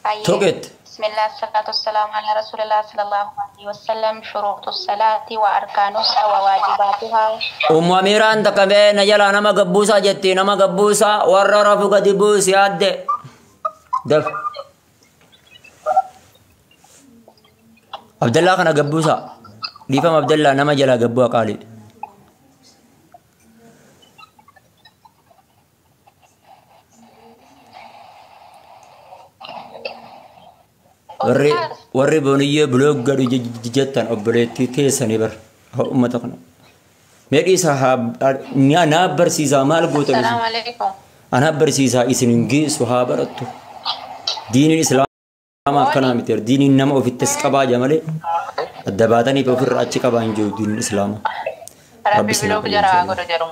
طيب. توكت بسم الله الصلاة والسلام على رسول الله صلى الله عليه وسلم. شروط الصلاة وأركانها وواجباتها. أم أميران تكبه نجلا نما قبوسا جتي نما قبوسا ورّا رفو قد بوس ياد دف عبد الله كان قبوسا ديفم عبد الله نما جلا قبوا قالي warri booniyee buloog gadu jettan obboleettii keessanii bar uummata kana meedhii isaa naa barsiisaa maal goota السلام عليكم. ana barsiisaa isin hin geessu haa barattu diiniin islaamaa akkanaa miti diiniin nama ofittis qabaa jamalee adda baataniif ofirraa achi qabaa hin jiru diiniin islaamaa ربي بلوك جرى أقول جرم.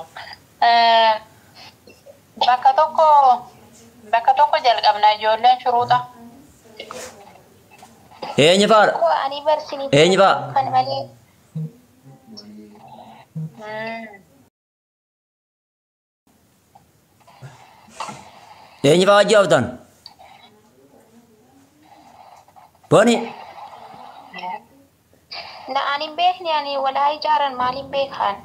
بكتوكو جلق أبنا جولين شروطه. eenyu faadha أني برسني. eenyu faa kan malee. eenyu faa hojii haftan booni Na anin beekni ani walaa ijaaran maalin beekan.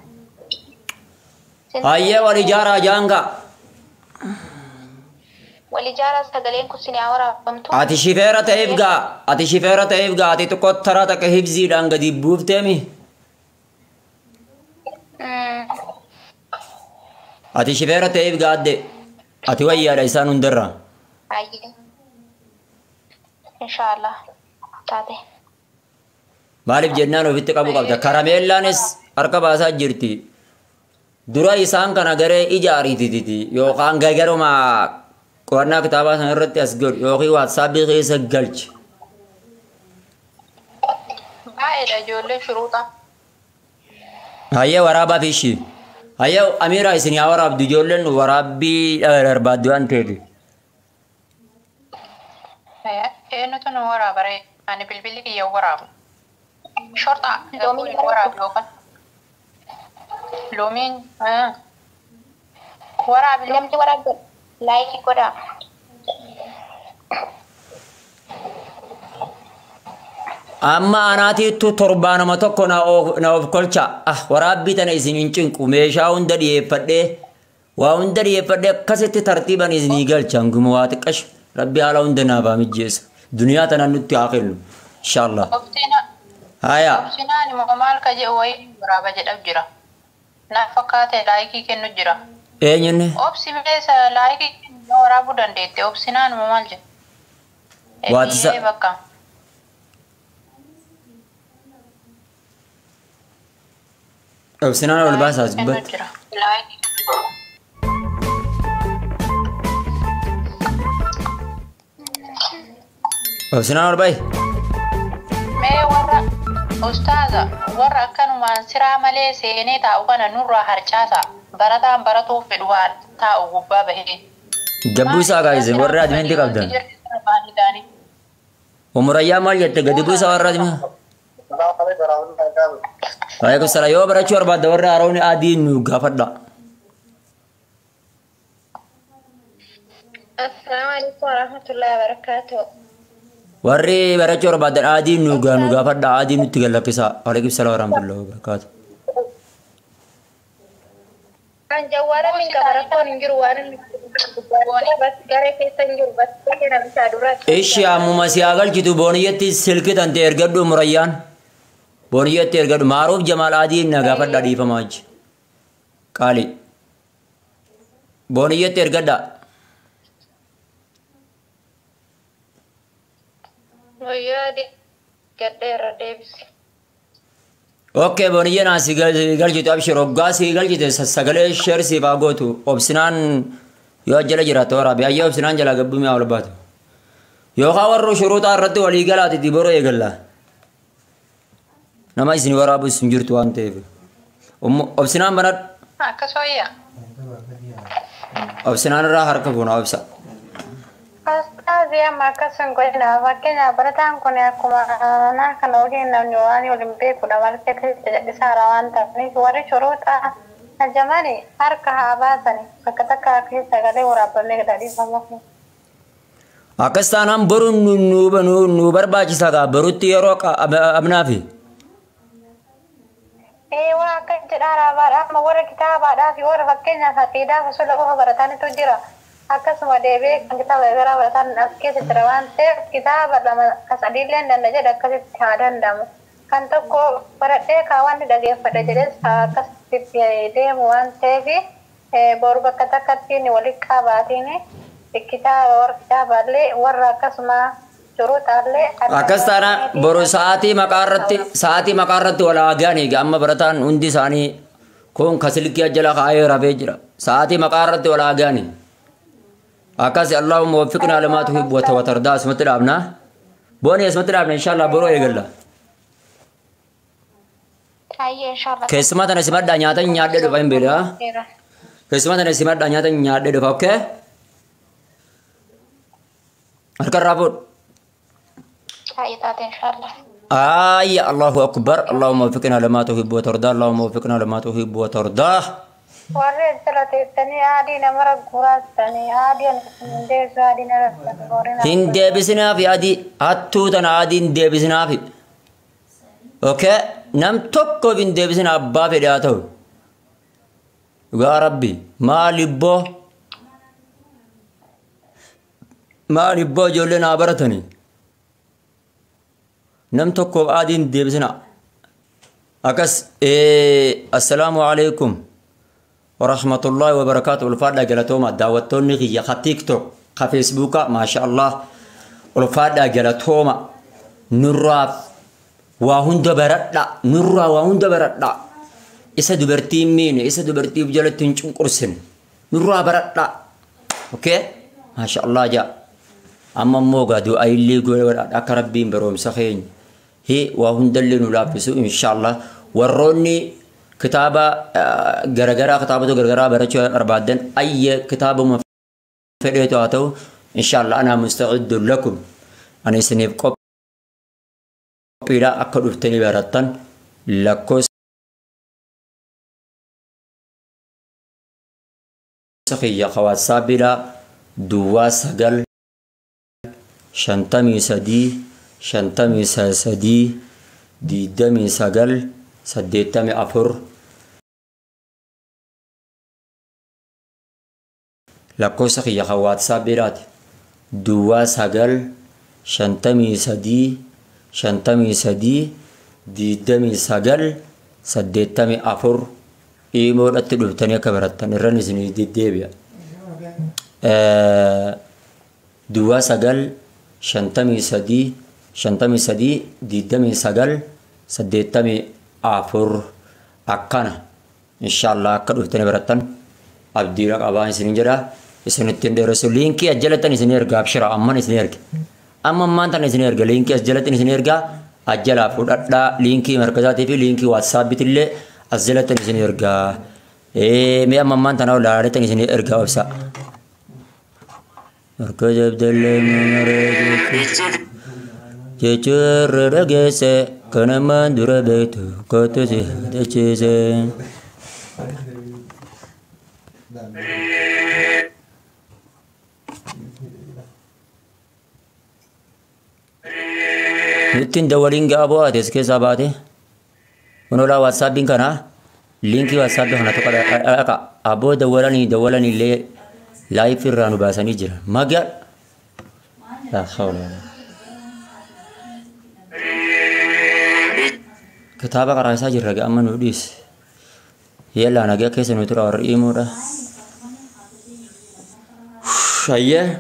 hayyee wal ijaaraa jaanga Wal ijaara sagaleen kun sinii waraabamtu. ati shifeera ta'eef gaa ati tokko taraa takka hibziidhaan gadi buufteemi ati shifeera ta'eef gaadde ati wayyaadha isaan hundarraa Ayyee. Inshaallah. Taate. maaliif jennaan ofitti qabu qabda karameellaanis harka baasaa jirti dura isaan kana garee ijaariititi yookaan gagaruma qorannaa kitaabaa sana irratti as godhu yookiin waatsaapii keessa galchi Baay'eedha ijoollee shuruuxa. hayyee waraabaa fi ishii hayyee amiiraa isin yaa waraabdu ijoolleen waraabbii barbaaddu waan ta'eef Eenyutu nu waraabare? Ani bilbilli kiyya waraabu. Shorta. Loomiin waraabu yookaan. Loomiin. Waraabi. Namni waraabdu laayikii godhaa. amma anaatiittu torbaanuma tokko na of kolcha waraabbii tana isin hin cinqu meeshaa hunda dhiyeeffadhee waa hunda dhiyeeffadhee akkasitti tartiiban isinii galchan guma waa xiqqash rabbi haala hunda naafaa mijjeessa duniyaa tana nutti haa kennu inshaallah Obsiina. haya Obsiinaan immoo maal ka jedhu wayii waraaba jedhamu jira. Naaf fakkaate laayikii kennu jira. eenyunne Obsi beesa laayikii kennu waraabuu dandeette. Obsiinaan immoo maal jedhu? Waatisa- Eeyyee bakka. obsinaan ol baasaas Kennu gubbatti jira. Laayikii kennu. obsinaan ol ba'i Mee warra ustaaza warra akkanumaan siraa malee seenee taa'u kana nurraa harcaasa. Barataan baratuuf fedhu waan taa'u gubbaa bahee. gabbuu isaa kaayisen warra adimenti qabdan umurayyaa maal jette gadi buusaa warra adima waalaikum salaam yoo barachuu barbaadda warra haroonni adii nu gaafadha Assalaamu alaikum warahmatullahi wabarakatuh. warri barachuu barbaadan adii nu gaafadha adii nutti gallakkisa waalaikum salaam warahmatullahi wabarakaatu Kan jawwaara min qabarakoon hin jiru waan inni bas garee keessa hin jiru bas keenya bisaa duratti. ishi ammuma si agalchitu booniyyatti silki tante ergadhu murayyaan booniyyatti ergadhu maaruuf jamaal adii na gaafadha dhiifamaa achi qaali booniyyatti ergadha Guyyaa gadheerra deebisi. okkee booniyya naa si galchitu abshir hoggaa si galchite sagalee sheer siif haa gootu obsinaan yoo jala jiraata waraabe ayyee obsinaan jalaa gabbuu mi'a ol baatu yookaan warra shuruuxaa irratti walii galaati diboroo eegalla nama isin waraabus hin jirtu waan ta'eef obsinaan banadhu Akkas wayyaa. obsinaan irraa harka fuunaa obsa Ustaazii amma akkasuma godhina fakkeenyaaf barataan kun akkuma naa kana ogeenya namni waan waliin beekudha malkee keessa jedhisaara waan ta'aniif warri shuruuxa hajjamani harka haa baasani bakka takka keessa galee waraabamee gadi dhiifamu. أكستان هم برو برباجسا كا بروتي يروك أبنافي ايوه كنت انا ما ورا كتاب هذا في ورا فكينا فتيدا فسولا هو برتاني تجرا akas mau debek kita gara beratan askes terawan kita berlama kasadilen dan aja dekat keadaan dam kan toko berarti kawan tidak dia pada jelas akas tipnya ide muan tevi baru berkata-kata ini wali kabat ini kita war kita balik war akas ma curut arle akas tara baru saati makarati wala agani gamma beratan undi sani kon kasilkiya jala kaya rabejra saati makarati wala agani أكاسي اللهم وفقنا لما تحب وترضى اسمت الأبناء بوني اسمت الأبناء إن شاء الله برو يقول إن شاء الله كيسمات أنا سمعت دنياتا نيادة دفعين بيلا كيسمات أنا سمعت دنياتا نيادة دفع أوكي أركر رابط إن شاء الله الله أكبر اللهم وفقنا لما تحب وترضى اللهم وفقنا لما تحب وترضى warre terate tani adi namara kurat tani adi ande so adi nara gorena hinde bisina fi adi attu tan adi hinde bisina fi okay nam tokko hinde bisina abba fe da to ya rabbi malibbo jolle na baratani nam tokko adi hinde bisina akas assalamu alaikum ورحمة الله وبركاته والفادة جلتوما دعوتوني غيا خاتيك توك خفيسبوكا ما شاء الله والفادة جلتوما نراف وهند بردا نرا وهند بردا إسا دبرتي مين إسا دبرتي بجلتين شون كرسن نرا بردا أوكي ما شاء الله جا أما موجا دو أيلي قول أكربين بروم سخين هي وهند اللي نلابسو إن شاء الله وروني كتابة غرغرة كتابة غرغرة برچو أربعدن أي كتابة مفيدة أتو إن شاء الله أنا مستعد لكم أنا سنيب كوبي لا أكد أفتني براتن لكوس سخية خوات سابلا دوا سجل شنتمي سدي دي دمي سجل سديتمي أفر لكوسخ يا خوات سابرات دوا سجل شنتمي سدي دي دمي سجل سديتمي أفر إيمور أتدو تانية كبرتان الرنسني دي ديبيا دوا سجل شنتمي سدي دي دمي سجل سديتمي أفر أكنا إن شاء الله كده تنبرتن أبدي لك أبان سنجرا سنتين درسوا لينكي أجلتني سنيرجع بشرا أما سنيرجع أما ما أنت سنيرجع لينكي أجلتني سنيرجع أجل أفر أدا لينكي مركزاتي في لينكي واتساب بتلي أجلتني سنيرجع مي أما ما أنت نقول لارتني سنيرجع وسا مركز بدل جيجر رجسة كنا ما ندرى بيته كتوزي تجيزة نتين دولين جابوا هذا كيس أبادي ونولا واتساب كنا لينكي واتساب هنا تقول أبو دولاني لي لايف الرانو باسني جرا ما قال لا حول ولا كتابة قرأسا جرّا أما نوديس يلا أنا جا كيس نوتر أور إيمورا شيء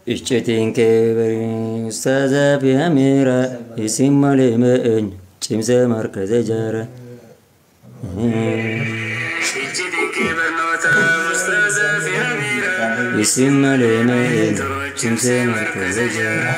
إشتين كبرين أستاذ بأميرة اسم مليمين جمزة مركز جارة اسم مليمين جمزة مركز جارة